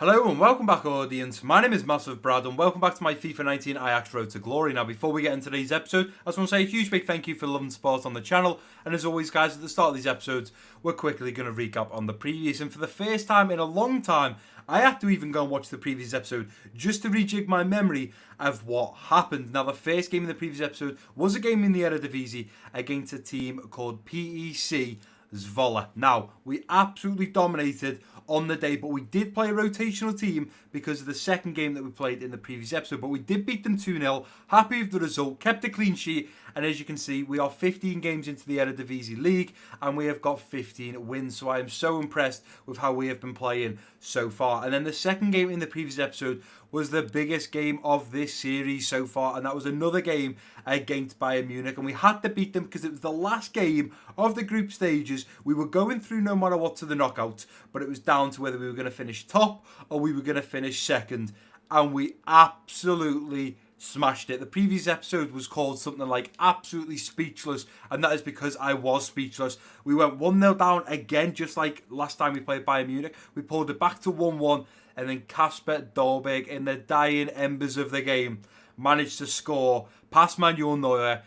Hello and welcome back, audience. My name is MassiveBrad and welcome back to my FIFA 19 Ajax Road to Glory. Now, before we get into today's episode, I just want to say a huge big thank you for love and support on the channel. And as always, guys, at the start of these episodes, we're quickly going to recap on the previous. And for the first time in a long time, I had to even go and watch the previous episode just to rejig my memory of what happened. Now, the first game in the previous episode was a game in the Eredivisie against a team called PEC Zwolle. Now, we absolutely dominated on the day, but we did play a rotational team because of the second game that we played in the previous episode, but we did beat them 2-0. Happy with the result, kept a clean sheet, and as you can see, we are 15 games into the Eredivisie League, and we have got 15 wins, so I am so impressed with how we have been playing so far. And then the second game in the previous episode was the biggest game of this series so far, and that was another game against Bayern Munich, and we had to beat them because it was the last game of the group stages. We were going through no matter what to the knockouts, but it was down to whether we were going to finish top or we were going to finish second, and we absolutely smashed it. The previous episode was called something like absolutely speechless, and that is because I was speechless. We went 1-0 down again, just like last time we played Bayern Munich. We pulled it back to 1-1, and then Kasper Dolberg, in the dying embers of the game, managed to score past Manuel Neuer,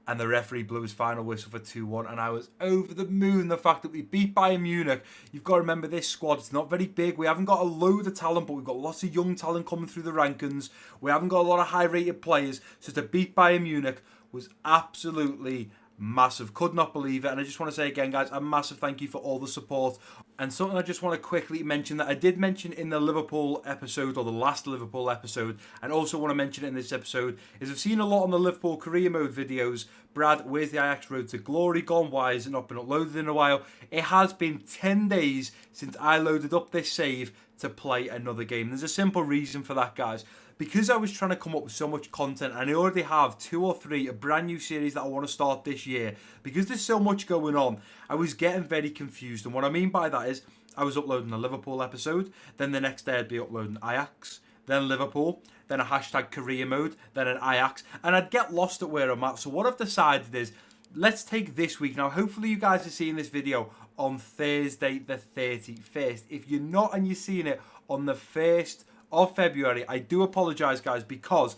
and the referee blew his final whistle for 2-1, and I was over the moon. The fact that we beat Bayern Munich. You've got to remember, this squad, it's not very big. We haven't got a load of talent, but we've got lots of young talent coming through the rankings. We haven't got a lot of high-rated players, so to beat Bayern Munich was absolutely massive. Could not believe it. And I just want to say again, guys, a massive thank you for all the support. And something I just want to quickly mention that I did mention in the Liverpool episode, or the last Liverpool episode, and also want to mention it in this episode, is I've seen a lot on the Liverpool career mode videos. Brad, where's the Ajax Road to Glory gone? Why has it not been uploaded in a while? It has been 10 days since I loaded up this save to play another game. There's a simple reason for that, guys. Because I was trying to come up with so much content, and I already have 2 or 3 a brand new series that I want to start this year, because there's so much going on, I was getting very confused. And what I mean by that is I was uploading a Liverpool episode, then the next day I'd be uploading Ajax, then Liverpool, then a hashtag career mode, then an Ajax, and I'd get lost at where I'm at. So what I've decided is, let's take this week. Now, hopefully you guys are seeing this video on Thursday the 31st. If you're not and you're seeing it on the 1st of February, I do apologise, guys, because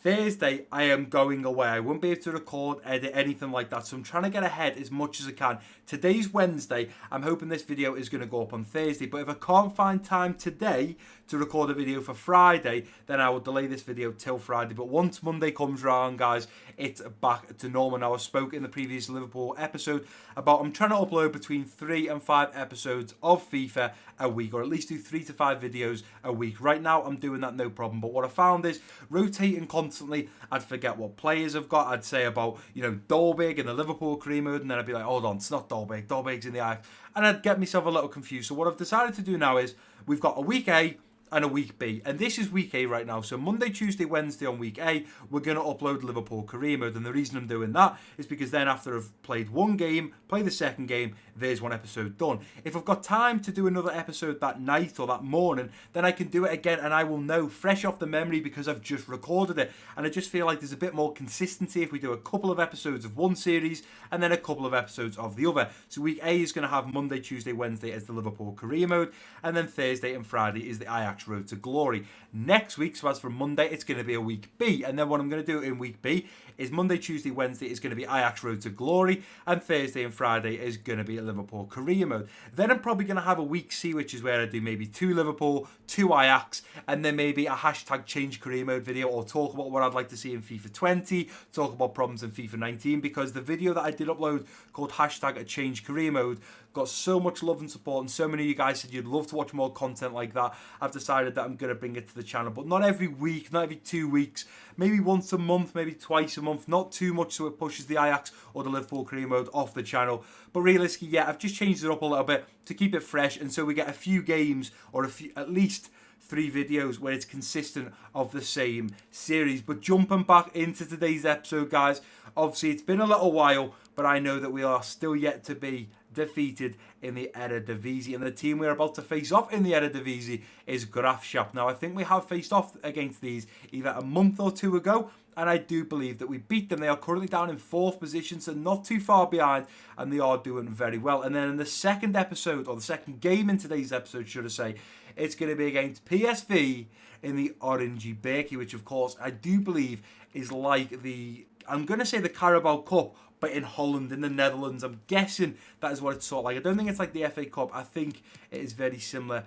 Thursday I am going away. I won't be able to record, edit, anything like that, so I'm trying to get ahead as much as I can. Today's Wednesday. I'm hoping this video is going to go up on Thursday, but if I can't find time today to record a video for Friday, then I will delay this video till Friday. But once Monday comes around, guys, it's back to normal. Now, I spoke in the previous Liverpool episode about I'm trying to upload between 3 and 5 episodes of FIFA a week, or at least do 3 to 5 videos a week. Right now, I'm doing that no problem. But what I found is rotating constantly, I'd forget what players I've got. I'd say about, Dolberg in the Liverpool career mode, and then I'd be like, hold on, it's not Dolberg. Dolberg's in the Ajax. And I'd get myself a little confused. So what I've decided to do now is we've got a week A and a week B, and this is week A right now. So Monday, Tuesday, Wednesday on week A, we're going to upload Liverpool career mode, and the reason I'm doing that is because then after I've played one game, play the second game, there's one episode done. If I've got time to do another episode that night or that morning, then I can do it again, and I will know fresh off the memory because I've just recorded it. And I just feel like there's a bit more consistency if we do a couple of episodes of one series and then a couple of episodes of the other. So week A is going to have Monday, Tuesday, Wednesday as the Liverpool career mode, and then Thursday and Friday is the Ajax Road to Glory. Next week, so as for Monday, it's going to be a week B, and then what I'm going to do in week B is Monday, Tuesday, Wednesday is going to be Ajax Road to Glory, and Thursday and Friday is going to be a Liverpool career mode. Then I'm probably going to have a week C, which is where I do maybe 2 Liverpool, 2 Ajax, and then maybe a hashtag change career mode video, or talk about what I'd like to see in FIFA 20, talk about problems in FIFA 19, because the video that I did upload called hashtag a change career mode got so much love and support, and so many of you guys said you'd love to watch more content like that. I've decided that I'm going to bring it to the channel, but not every week, not every 2 weeks, maybe once a month, maybe twice a month, not too much so it pushes the Ajax or the Liverpool career mode off the channel. But realistically, yeah, I've just changed it up a little bit to keep it fresh, and so we get a few games, or at least 3 videos where it's consistent of the same series. But jumping back into today's episode, guys, obviously it's been a little while, but I know that we are still yet to be defeated in the Eredivisie, and the team we're about to face off in the Eredivisie is Graafschap. Now, I think we have faced off against these either a month or 2 ago, and I do believe that we beat them. They are currently down in 4th position, so not too far behind, and they are doing very well. And then in the second episode, or the second game in today's episode, should I say, It's going to be against PSV in the Oranje Beker, which of course I do believe is like the, I'm going to say the Carabao Cup, but in Holland, in the Netherlands. I'm guessing that is what it's sort of like. I don't think it's like the FA Cup. I think it is very similar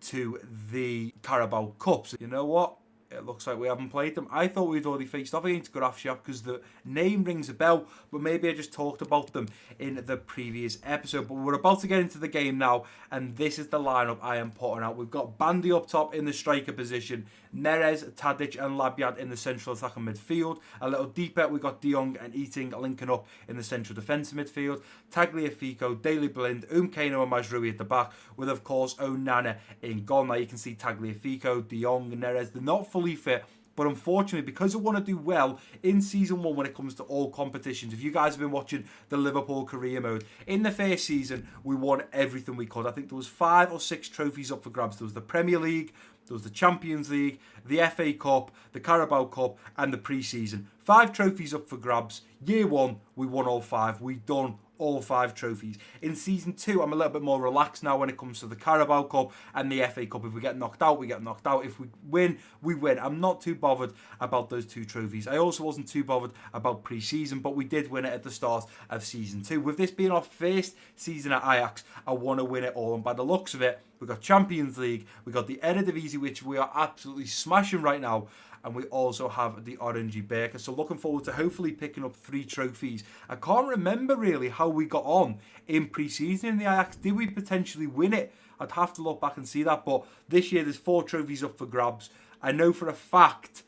to the Carabao Cup. So you know what? It looks like we haven't played them. I thought we'd already faced off against Graafschap because the name rings a bell, but maybe I just talked about them in the previous episode. But we're about to get into the game now, and this is the lineup I am putting out. We've got Bandy up top in the striker position, Neres, Tadic and Labyad in the central attacking midfield. A little deeper, we've got De Jong and Eating linking up in the central defensive midfield. Tagliafico, Daley Blind, Kano and Mazraoui at the back, with of course Onana in goal. Now you can see Tagliafico, De Jong, Neres, they're not fully fit, but unfortunately, because I want to do well in Season 1 when it comes to all competitions, if you guys have been watching the Liverpool career mode, in the first season, we won everything we could. I think there was 5 or 6 trophies up for grabs. There was the Premier League, there was the Champions League, the FA Cup, the Carabao Cup, and the pre-season. 5 trophies up for grabs. Year 1, we won all 5. We done all 5 trophies. In Season 2, I'm a little bit more relaxed now when it comes to the Carabao Cup and the FA Cup. If we get knocked out, we get knocked out. If we win, we win. I'm not too bothered about those 2 trophies. I also wasn't too bothered about pre-season, but we did win it at the start of Season 2. With this being our first season at Ajax, I want to win it all. And by the looks of it, we've got Champions League, we've got the Eredivisie, which we are absolutely smashing right now, and we also have the Oranje Beker. So looking forward to hopefully picking up 3 trophies. I can't remember really how we got on in pre-season in the Ajax. Did we potentially win it? I'd have to look back and see that. But this year there's 4 trophies up for grabs. I know for a fact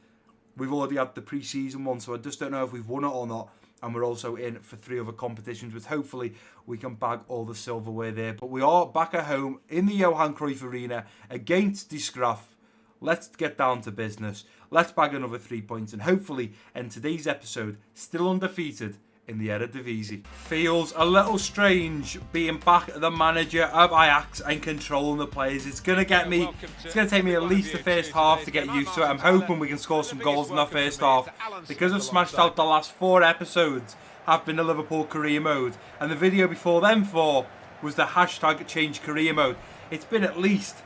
we've already had the pre-season one, so I just don't know if we've won it or not. And we're also in for 3 other competitions, which hopefully we can bag all the silverware there. But we are back at home in the Johan Cruyff Arena against De Graaf. Let's get down to business. Let's bag another 3 points and hopefully end today's episode still undefeated in the Eredivisie. Feels a little strange being back the manager of Ajax and controlling the players. It's going to take me at least the first half to get used to it. I'm hoping we can score some goals in that first half. Because I've smashed out the last 4 episodes have been the Liverpool career mode, and the video before them 4 was the hashtag change career mode. It's been at least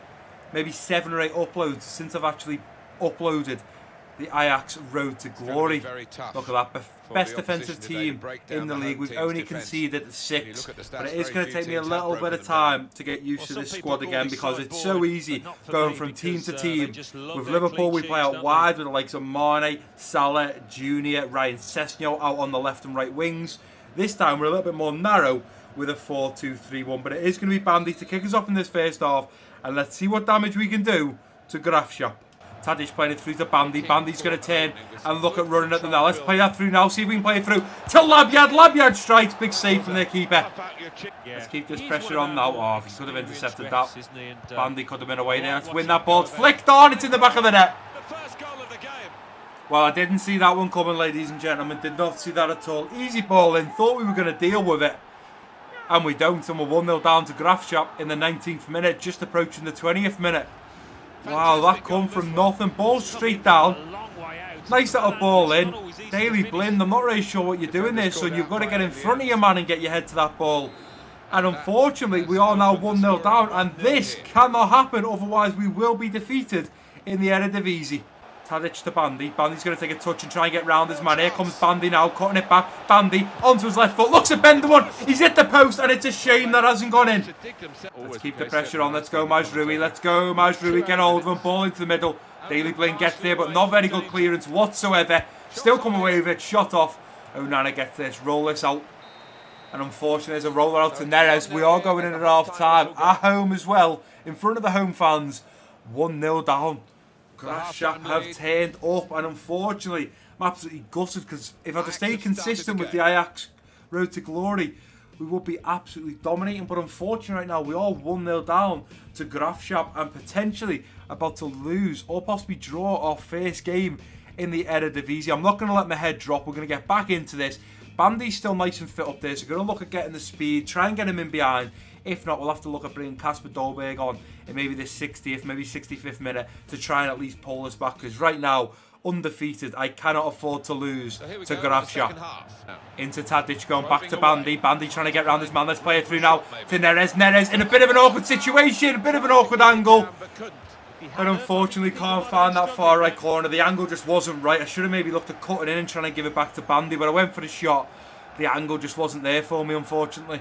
maybe 7 or 8 uploads since I've actually uploaded the Ajax Road to Glory. Look at that, best defensive team in the league. We've only conceded 6, but it is going to take me a little bit of time to get used to this squad again, because it's so easy going from team to team. With Liverpool, we play out wide with the likes of Mane, Salah, Junior, Ryan Sessegnon out on the left and right wings. This time we're a little bit more narrow with a 4-2-3-1, but it is going to be Bandy to kick us off in this first half, and let's see what damage we can do to Graafschap. Tadic playing it through to Bandy. Bandy's going to turn and look at running at them now. Let's play that through now. See if we can play it through to Labyad. Labyad strikes. Big save from their keeper. Let's keep this pressure on now. Oh, if he could have intercepted that. Bandy could have been away there. Let's win that ball. It's flicked on. It's in the back of the net. Well, I didn't see that one coming, ladies and gentlemen. Did not see that at all. Easy ball in. Thought we were going to deal with it, and we don't. And we're 1-0 down to Graafschap in the 19th minute, just approaching the 20th minute. Wow, that come from nothing. Ball straight down. Nice little ball in. Daley Blind, I'm not really sure what you're doing there, son. You've got to get in front of your man and get your head to that ball. And unfortunately, we are now 1-0 down, and this cannot happen, otherwise we will be defeated in the Eredivisie. Tadic to Bandy. Bandy's going to take a touch and try and get round his man. Here comes Bandy now, cutting it back. Bandy onto his left foot. Looks at bend the one. He's hit the post, and it's a shame that hasn't gone in. Let's keep the pressure on. Let's go, Mazraoui. Let's go, Mazraoui. Get hold of him. Ball into the middle. Daley Blind gets there, but not very good clearance whatsoever. Still come away with it. Shot off. Onana gets this. Roll this out. And unfortunately, there's a roller out to Neres. We are going in at half time. At home as well. In front of the home fans. 1-0 down. Graafschap have turned up, and unfortunately I'm absolutely gutted, because if I'd have stayed consistent with the Ajax Road to Glory, we would be absolutely dominating. But unfortunately right now we are 1-0 down to Graafschap and potentially about to lose or possibly draw our first game in the Eredivisie. I'm not going to let my head drop. We're going to get back into this. Bandy's still nice and fit up there, so we're going to look at getting the speed, try and get him in behind. If not, we'll have to look at bringing Kasper Dolberg on in maybe the 60th, maybe 65th minute to try and at least pull us back. Because right now, undefeated, I cannot afford to lose to Grafschap. Into Tadic, going back to Bandy. Bandy trying to get around this man. Let's play it through now to Neres. Neres in a bit of an awkward situation, a bit of an awkward angle. And unfortunately can't find that far right corner. The angle just wasn't right. I should have maybe looked at cutting in and trying to give it back to Bandy, but I went for the shot. The angle just wasn't there for me, unfortunately.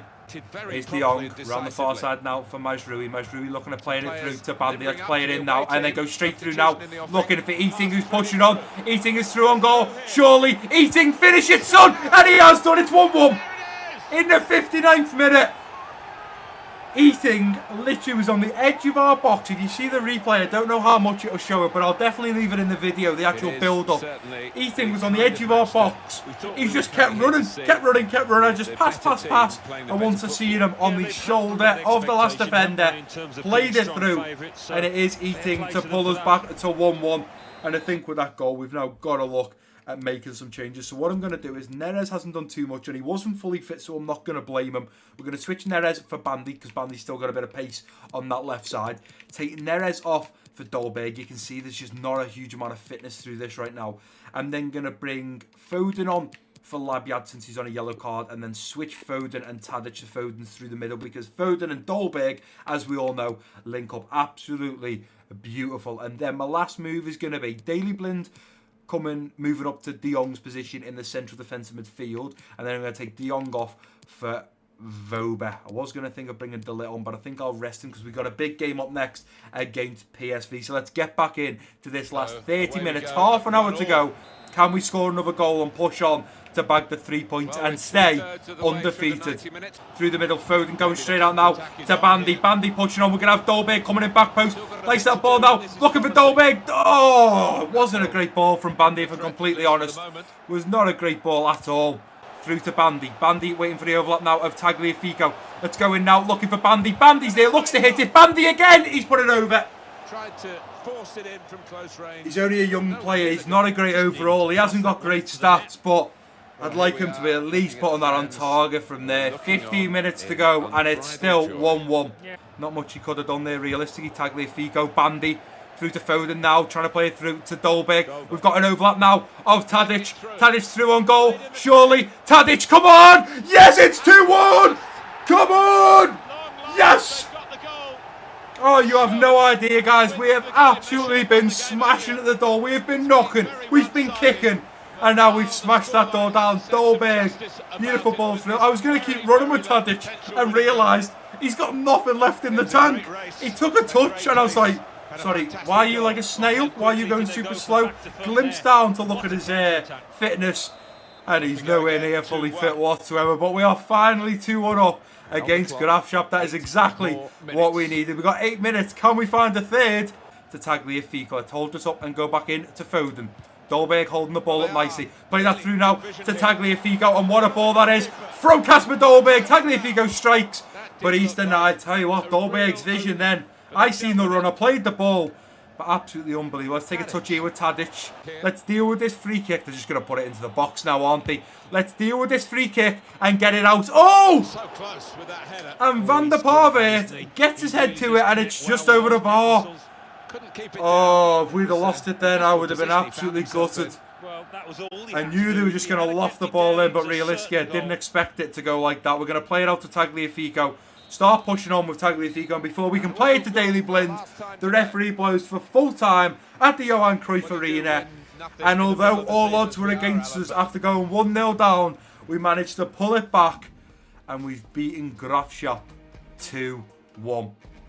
Here's De Jong around the far side now for MassiveBrad. MassiveBrad looking at playing it through to Bandy. Let's play it in now and then go straight through now. Looking for Eating, who's pushing on. Eating is through on goal. Surely Eating, finish it, son! And he has done. It's 1-1 in the 59th minute. Eating literally was on the edge of our box. If you see the replay, I don't know how much it'll show it, but I'll definitely leave it in the video, the actual build-up. Eating was on the edge of our box. He just kept running. I just pass. And once I see him on the shoulder of the last defender, played it through, and it is Eating to pull us back to 1-1. And I think with that goal, we've now got to look at making some changes. So what I'm going to do is, Neres hasn't done too much and he wasn't fully fit, so I'm not going to blame him. We're going to switch Neres for Bandy because Bandy's still got a bit of pace on that left side. Take Neres off for Dolberg. You can see there's just not a huge amount of fitness through this right now. I'm then going to bring Foden on for Labyad since he's on a yellow card, and then switch Foden and Tadic to Foden through the middle because Foden and Dolberg, as we all know, link up absolutely beautiful. And then my last move is going to be Daley Blind moving up to De Jong's position in the central defensive midfield, and then I'm going to take De Jong off for Vober. I was going to think of bringing De Ligt on, but I think I'll rest him because we've got a big game up next against PSV. So let's get back in to this last 30 minutes, half an hour to go. Can we score another goal and push on to bag the 3 points and stay undefeated? Through the middle, Foden going straight out now to Bandy. Bandy pushing on. We're going to have Dolberg coming in back post. Lace that ball now. Looking for Dolberg. Oh, it wasn't a great ball from Bandy, if I'm completely honest. It was not a great ball at all. Through to Bandy. Bandy waiting for the overlap now of Tagliafico. Let's go in now, looking for Bandy. Bandy's there, looks to hit it. Bandy again. He's put it over. Tried to force it in from close range. He's only a young player. He's not a great overall. He hasn't got great stats, but I'd like him to be at least putting that on target from there. 15 minutes to go, and it's still 1-1. Not much he could have done there, realistically. Tagliafico, Bandy, through to Foden now, trying to play it through to Dolberg. We've got an overlap now of Tadic. Tadic through on goal. Surely, Tadic, come on! Yes, it's 2-1! Come on! Yes! Oh, you have no idea, guys. We have absolutely been smashing at the door. We have been knocking. We've been kicking. And now we've smashed that door down. Dolberg, beautiful ball through. I was going to keep running with Tadic and realised he's got nothing left in the tank. He took a touch and I was like, sorry, why are you like a snail? Why are you going super slow? Glimpsed down to look at his fitness. And he's nowhere near fully fit whatsoever. But we are finally 2-1 up against Grafschap. That is exactly what we needed. We've got 8 minutes. Can we find a third? To Tagliafico. Let's hold us up and go back in to Foden. Dolberg holding the ball up nicely. Play that through now to Tagliafico. And what a ball that is from Kasper Dolberg. Tagliafico strikes, but he's denied. Tell you what, Dolberg's vision then. I seen the runner, played the ball. But absolutely unbelievable. Let's take a touch here with Tadic. Let's deal with this free kick. They're just going to put it into the box now, aren't they? Let's deal with this free kick and get it out. Oh! So close with that header. And Van der Parve gets his head to it and it's just over the bar. Oh, if we'd have lost it then, I would have been absolutely gutted. I knew they were just going to loft the ball in, but realistically, I didn't expect it to go like that. We're going to play it out to Tagliafico. Start pushing on with Tagliafico, and before we can play it to Daley Blind, the referee blows for full time at the Johan Cruyff Arena. And although all odds were against us after going 1-0 down, we managed to pull it back, and we've beaten Grafschap 2-1.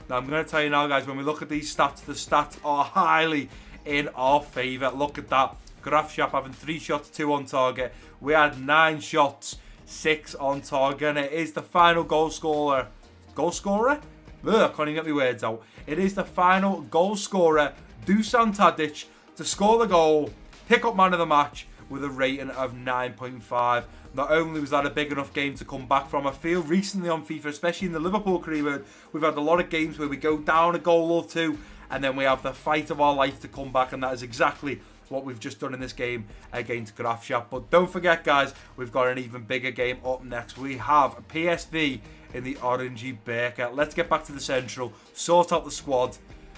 Now, I'm going to tell you now, guys, when we look at these stats, the stats are highly in our favour. Look at that. Grafschap having 3 shots, 2 on target. We had 9 shots, 6 on target, and it is the final goal scorer. Goal scorer? Ugh, I can't even get my words out. It is the final goal scorer, Dusan Tadic, to score the goal, pick up man of the match with a rating of 9.5. Not only was that a big enough game to come back from, I feel recently on FIFA, especially in the Liverpool career, we've had a lot of games where we go down a goal or two and then we have the fight of our life to come back, and that is exactly what we've just done in this game against Graafschap. But don't forget, guys, we've got an even bigger game up next. We have PSV in the Orangey Beker. Let's get back to the Central, sort out the squad,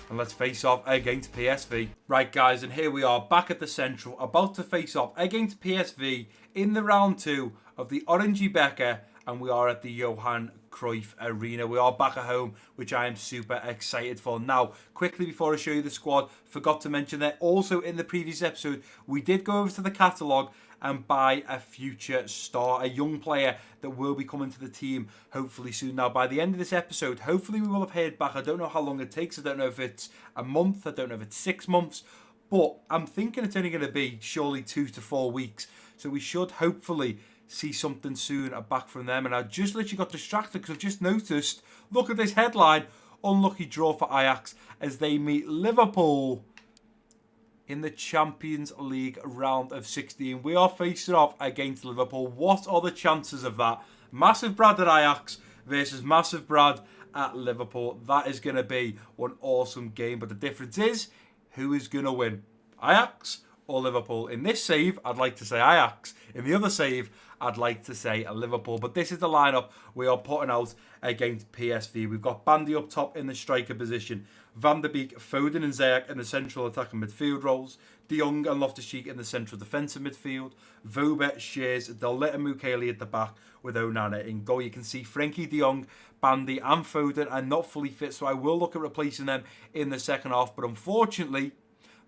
and let's face off against PSV. Right, guys, and here we are back at the Central, about to face off against PSV in the round 2 of the Orangey Beker, and we are at the Johan Cruyff Arena. We are back at home, which I am super excited for. Now, quickly before I show you the squad, forgot to mention that also in the previous episode, we did go over to the catalogue and buy a future star, a young player that will be coming to the team hopefully soon. Now, by the end of this episode, hopefully we will have heard back. I don't know how long it takes. I don't know if it's a month. I don't know if it's 6 months. But I'm thinking it's only going to be surely 2 to 4 weeks. So we should hopefully see something soon back from them. And I just literally got distracted because I've just noticed, look at this headline, unlucky draw for Ajax as they meet Liverpool in the Champions League round of 16. We are facing off against Liverpool. What are the chances of that? MassiveBrad at Ajax versus MassiveBrad at Liverpool. That is going to be one awesome game. But the difference is, who is going to win? Ajax or Liverpool? In this save, I'd like to say Ajax. In the other save, I'd like to say Liverpool. But this is the lineup we are putting out against PSV. We've got Bandy up top in the striker position. Van der Beek, Foden and Ziyech in the central attacking midfield roles. De Jong and Loftus-Cheek in the central defensive midfield. Vobe, Shears, Delette and Mukiele at the back with Onana in goal. You can see Frenkie de Jong, Bandy and Foden are not fully fit, so I will look at replacing them in the second half. But unfortunately,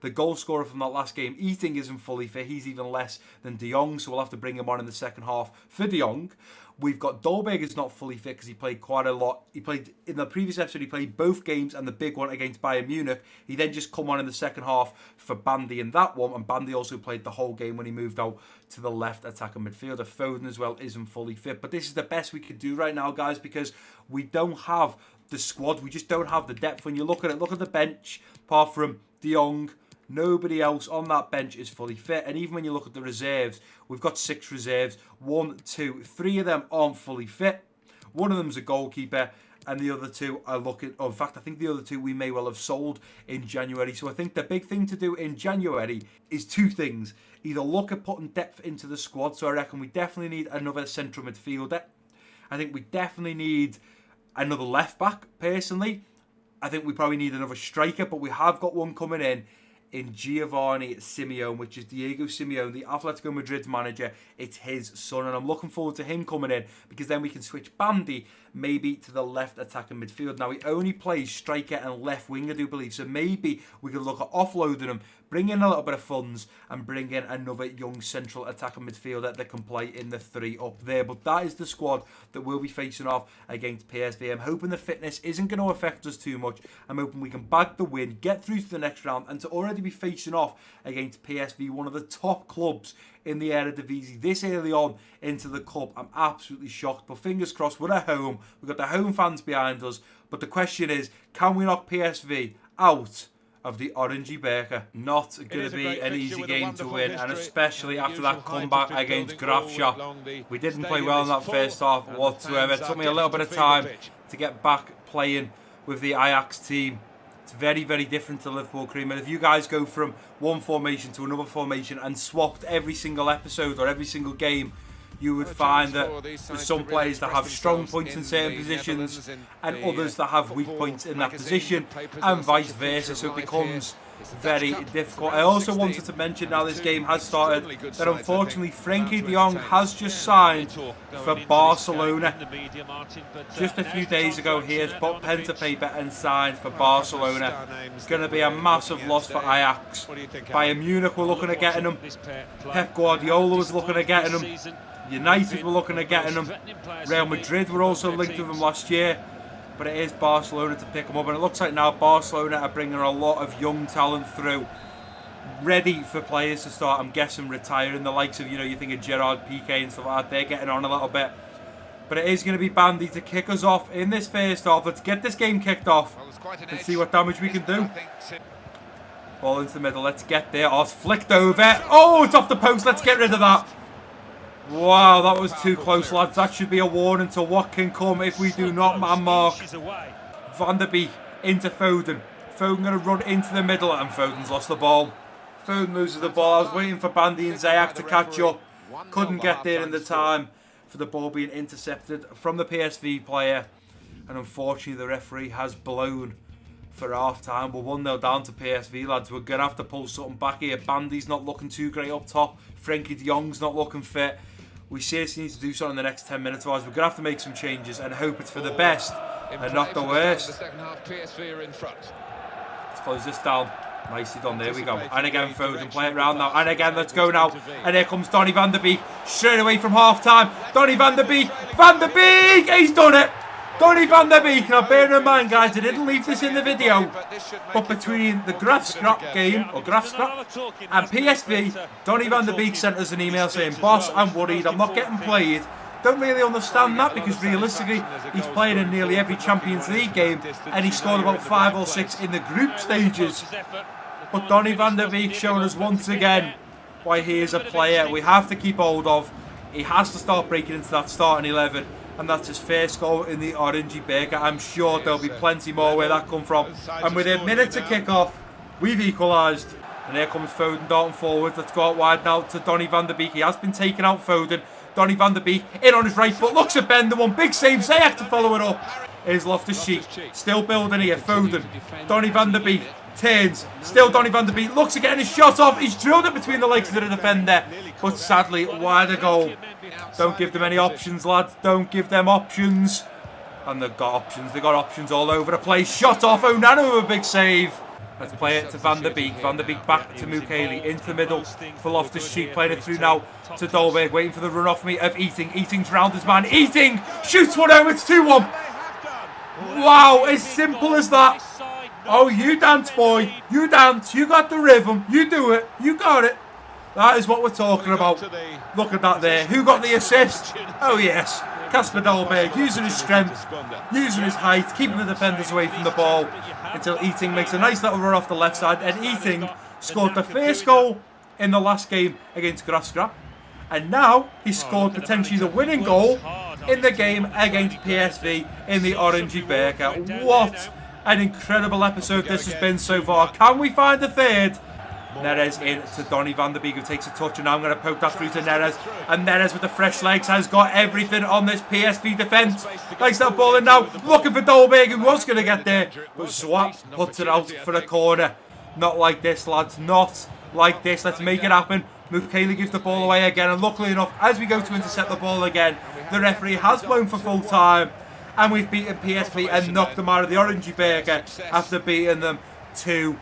the goal scorer from that last game, Eating, isn't fully fit. He's even less than De Jong, so we'll have to bring him on in the second half for De Jong. We've got Dolberg is not fully fit because he played quite a lot. He played in the previous episode, he played both games and the big one against Bayern Munich. He then just come on in the second half for Bandy in that one, and Bandy also played the whole game when he moved out to the left attacking midfielder. Foden as well isn't fully fit, but this is the best we could do right now, guys, because we don't have the squad. We just don't have the depth. When you look at it, look at the bench, apart from De Jong, nobody else on that bench is fully fit. And even when you look at the reserves, we've got 6 reserves. 1, 2, 3 of them aren't fully fit. One of them's a goalkeeper, and the other 2 are looking... Oh, in fact, I think the other 2 we may well have sold in January. So I think the big thing to do in January is 2 things. Either look at putting depth into the squad. So I reckon we definitely need another central midfielder. I think we definitely need another left back, personally. I think we probably need another striker, but we have got one coming in Giovanni Simeone, which is Diego Simeone, the Atletico Madrid manager. It's his son, and I'm looking forward to him coming in because then we can switch Bandy maybe to the left attacking midfield. Now, he only plays striker and left wing, I do believe, so maybe we could look at offloading him, bring in a little bit of funds, and bring in another young central attacking midfielder that can play in the 3 up there. But that is the squad that we'll be facing off against PSV. I'm hoping the fitness isn't going to affect us too much. I'm hoping we can bag the win, get through to the next round, and to already be facing off against PSV, one of the top clubs in the Eredivisie this early on into the cup. I'm absolutely shocked, but fingers crossed, we're at home. We've got the home fans behind us, but the question is, can we knock PSV out of the Orangey Beker? Not going to be an easy game to win, and especially after that comeback against Graafschap. We didn't play well in that first half whatsoever. It took me a little bit of time to get back playing with the Ajax team. It's very, very different to Liverpool cream. And if you guys go from one formation to another formation and swapped every single episode or every single game, you would find that there's some players that have strong points in certain positions and others that have weak points in that position, and vice versa. So it becomes very difficult. I also wanted to mention, now this game has started, that unfortunately Frenkie de Jong has just signed for Barcelona. Just a few days ago he has put pen to paper and signed for Barcelona. It's going to be a massive loss for Ajax. Bayern Munich were looking at getting him. Pep Guardiola was looking at getting him. United were looking at getting him. Real Madrid were also linked with him last year. But it is Barcelona to pick him up, and it looks like now Barcelona are bringing a lot of young talent through, ready for players to start, I'm guessing, retiring. The likes of, you think of Gerard Piqué and stuff like that, they're getting on a little bit. But it is going to be Bandy to kick us off in this first half. Let's get this game kicked off and see what damage we can do. Ball into the middle, let's get there. Oh, it's flicked over. Oh, it's off the post, let's get rid of that. Wow, that was too close, lads. That should be a warning to what can come if we do not man mark. Van der Beek into Foden. Foden going to run into the middle, and Foden's lost the ball. Foden loses the ball. I was waiting for Bandy and Ziyech to catch up. Couldn't get there in the time for the ball being intercepted from the PSV player. And unfortunately, the referee has blown for half-time. We're 1-0 down to PSV, lads. We're going to have to pull something back here. Bandy's not looking too great up top. Frenkie de Jong's not looking fit. We seriously need to do something in the next 10 minutes, otherwise we're going to have to make some changes and hope it's for the best and not the worst. Let's close this down. Nicely done, there we go. And again, Foden, play it round now. And again, let's go now. And here comes Donny van de Beek, straight away from half-time. Donny van de Beek, he's done it! Donny van de Beek. Now, bear in mind, guys, I didn't leave this in the video, but between the Graafschap game, or Graafschap, and PSV, Donny van de Beek sent us an email saying, "Boss, I'm worried, I'm not getting played." Don't really understand that, because realistically, he's playing in nearly every Champions League game, and he scored about 5 or 6 in the group stages. But Donny van de Beek showing us once again why he is a player we have to keep hold of. He has to start breaking into that starting 11. And that's his first goal in the orangey burger. I'm sure there'll be plenty more where that come from. And with a minute to kick off, we've equalised. And here comes Foden darting forward. Let's go out wide now to Donny van de Beek. He has been taking out Foden. Donny van de Beek in on his right foot. Looks at Ben, the one big save. Ziyech to follow it up. Here's Loftus-Cheek. Still building here. Foden. Donny van de Beek turns. Still Donny van de Beek. Looks at getting his shot off. He's drilled it between the legs of the defender. But sadly, wide a goal. Don't give them any options, lads. Don't give them options. And they've got options. They've got options all over the place. Shot off. Onana with a big save. Let's play it to Van de Beek. Van de Beek back to Mukiele. Into the middle for Loftus-Cheek. Playing it through now to Dolberg. Waiting for the run off me of Eating. Eating's round his man. Eating shoots one home. It's 2-1. Wow. As simple as that. Oh, you dance, boy. You dance. You got the rhythm. You do it. You got it. That is what we're talking about. Look at that there. Who got the assist? Oh, yes. Kasper Dolberg, using his strength, using his height, keeping the defenders away from the ball until Eating makes a nice little run off the left side. And Eating scored the first goal in the last game against Graafschap. And now he's scored potentially the winning goal in the game against PSV in the orangey burger. What an incredible episode this has been so far. Can we find a third? Neres in to Donny van de Beek, who takes a touch, and now I'm going to poke that through to Neres. And Neres with the fresh legs has got everything on this PSV defence. Likes that ball in now, looking for Dolberg, who was going to get there, but Swap puts it out for a corner. Not like this, lads, not like this. Let's make it happen. Mukiele gives the ball away again, and luckily enough, as we go to intercept the ball again, the referee has blown for full time, and we've beaten PSV and knocked them out of the orangey burger after beating them 2-1.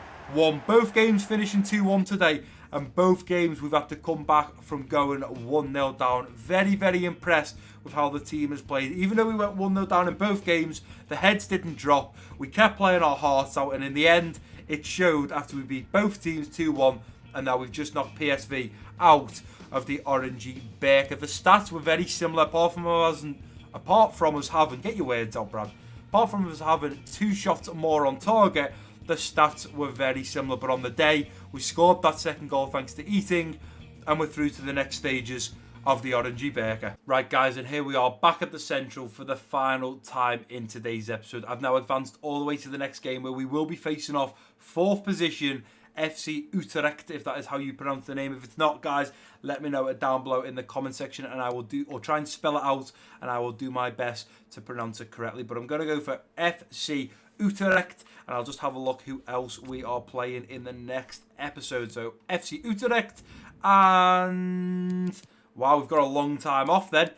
Both games finishing 2-1 today, and both games we've had to come back from going 1-0 down. Very, very impressed with how the team has played. Even though we went 1-0 down in both games, the heads didn't drop. We kept playing our hearts out, and in the end, it showed after we beat both teams 2-1, and now we've just knocked PSV out of the orangey burger. The stats were very similar, apart from us having, get your words out, Brad, apart from us having 2 shots more on target. The stats were very similar, but on the day, we scored that second goal thanks to Eating, and we're through to the next stages of the orangey burger. Right, guys, and here we are back at the Central for the final time in today's episode. I've now advanced all the way to the next game, where we will be facing off 4th position FC Utrecht, if that is how you pronounce the name. If it's not, guys, let me know it down below in the comment section, and I will try and spell it out, and I will do my best to pronounce it correctly. But I'm going to go for FC Utrecht, and I'll just have a look who else we are playing in the next episode. So FC Utrecht, and wow, we've got a long time off then,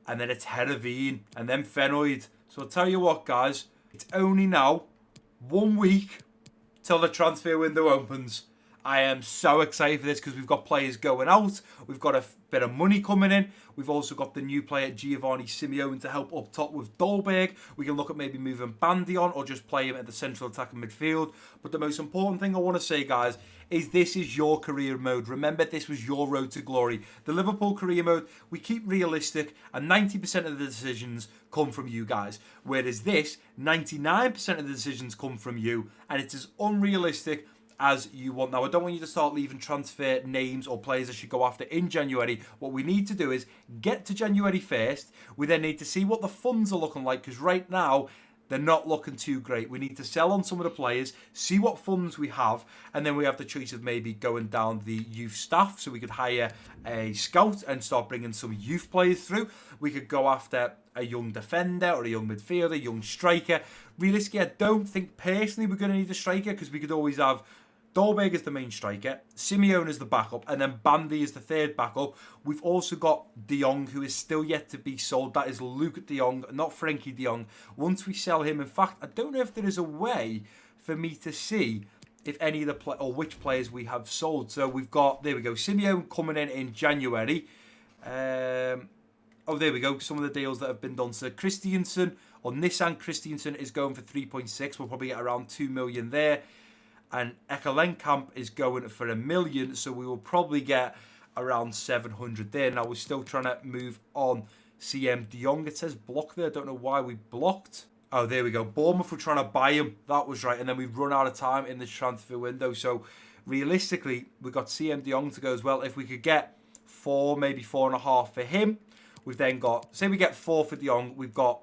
and then it's Heerenveen, and then Feyenoord. So I'll tell you what, guys, it's only now 1 week till the transfer window opens. I am so excited for this because we've got players going out. We've got a bit of money coming in. We've also got the new player Giovanni Simeone to help up top with Dolberg. We can look at maybe moving Bandy on or just play him at the central attacking midfield. But the most important thing I want to say, guys, is this is your career mode. Remember, this was your road to glory. The Liverpool career mode, we keep realistic, and 90% of the decisions come from you guys. Whereas this, 99% of the decisions come from you, and it's as unrealistic as you want. Now, I don't want you to start leaving transfer names or players that should go after in January. What we need to do is get to January 1st. We then need to see what the funds are looking like, because right now, they're not looking too great. We need to sell on some of the players, see what funds we have, and then we have the choice of maybe going down the youth staff, so we could hire a scout and start bringing some youth players through. We could go after a young defender or a young midfielder, a young striker. Realistically, I don't think personally we're going to need a striker, because we could always have Dolberg is the main striker, Simeone is the backup, and then Bandy is the third backup. We've also got De Jong, who is still yet to be sold. That is Luke De Jong, not Frankie De Jong. Once we sell him, in fact, I don't know if there is a way for me to see if any of the or which players we have sold. So we've got, there we go, Simeone coming in January. Oh, there we go, some of the deals that have been done. So Christiansen, or Nissan Christiansen, is going for 3.6. We'll probably get around 2 million there. And Ekalenkamp is going for $1 million, so we will probably get around 700 there. Now we're still trying to move on. CM De Jong, it says block there. I don't know why we blocked. Oh, there we go. Bournemouth were trying to buy him. That was right. And then we've run out of time in this transfer window. So realistically, we've got CM De Jong to go as well. If we could get 4, maybe 4.5 for him, we've then got, say we get 4 for De Jong, we've got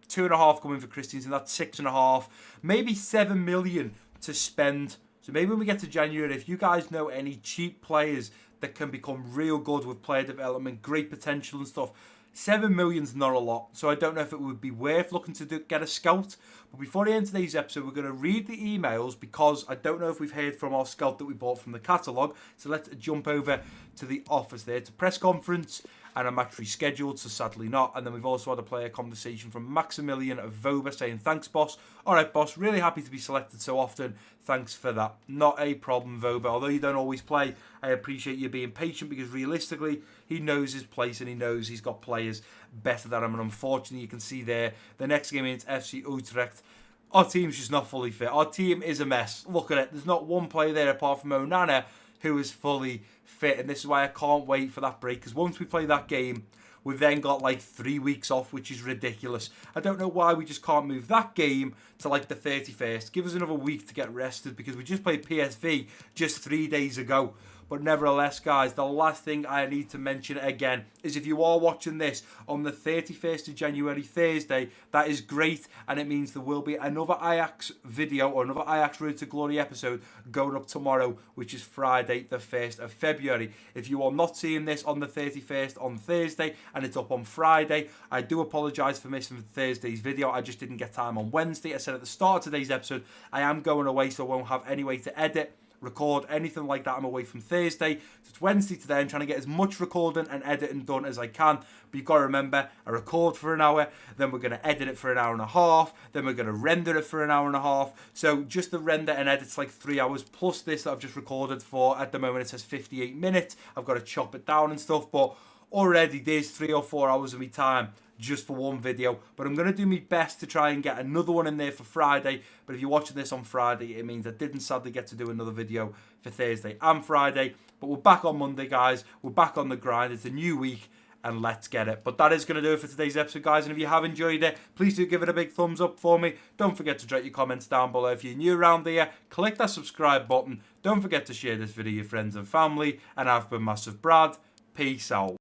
2.5 coming for Christensen. That's 6.5, maybe 7 million to spend. So maybe when we get to January, if you guys know any cheap players that can become real good with player development, great potential and stuff, 7 million's not a lot. So I don't know if it would be worth looking to get a scout. But before the end of today's episode, we're going to read the emails, because I don't know if we've heard from our scout that we bought from the catalogue. So let's jump over to the office there. It's a press conference and a match rescheduled, so sadly not. And then we've also had a player conversation from Maximilian of Voba saying, thanks, boss. All right, boss, really happy to be selected so often. Thanks for that. Not a problem, Voba. Although you don't always play, I appreciate you being patient, because realistically, he knows his place and he knows he's got players better than him. And unfortunately, you can see there, the next game against FC Utrecht, our team's just not fully fit. Our team is a mess. Look at it. There's not one player there apart from Onana who is fully fit. And this is why I can't wait for that break, because once we play that game, we've then got like 3 weeks off, which is ridiculous. I don't know why we just can't move that game to like the 31st. Give us another week to get rested, because we just played PSV just 3 days ago. But nevertheless, guys, the last thing I need to mention again is, if you are watching this on the 31st of January, Thursday, that is great. And it means there will be another Ajax video, or another Ajax Road to Glory episode going up tomorrow, which is Friday, the 1st of February. If you are not seeing this on the 31st on Thursday and it's up on Friday, I do apologise for missing Thursday's video. I just didn't get time on Wednesday. I said at the start of today's episode, I am going away, so I won't have any way to edit, record, anything like that. I'm away from Thursday, so it's Wednesday today. I'm trying to get as much recording and editing done as I can, but you've got to remember, I record for an hour, then we're going to edit it for an hour and a half, then we're going to render it for an hour and a half. So just the render and edit's like 3 hours, plus this that I've just recorded for, at the moment it says 58 minutes. I've got to chop it down and stuff, but already there's 3 or 4 hours of my time just for one video. But I'm going to do my best to try and get another one in there for Friday. But if you're watching this on Friday, it means I didn't sadly get to do another video for Thursday and Friday. But we're back on Monday, guys. We're back on the grind. It's a new week, and let's get it. But that is going to do it for today's episode, guys. And if you have enjoyed it, please do give it a big thumbs up for me. Don't forget to drop your comments down below. If you're new around here, click that subscribe button. Don't forget to share this video with your friends and family. And I've been MassiveBrad. Peace out.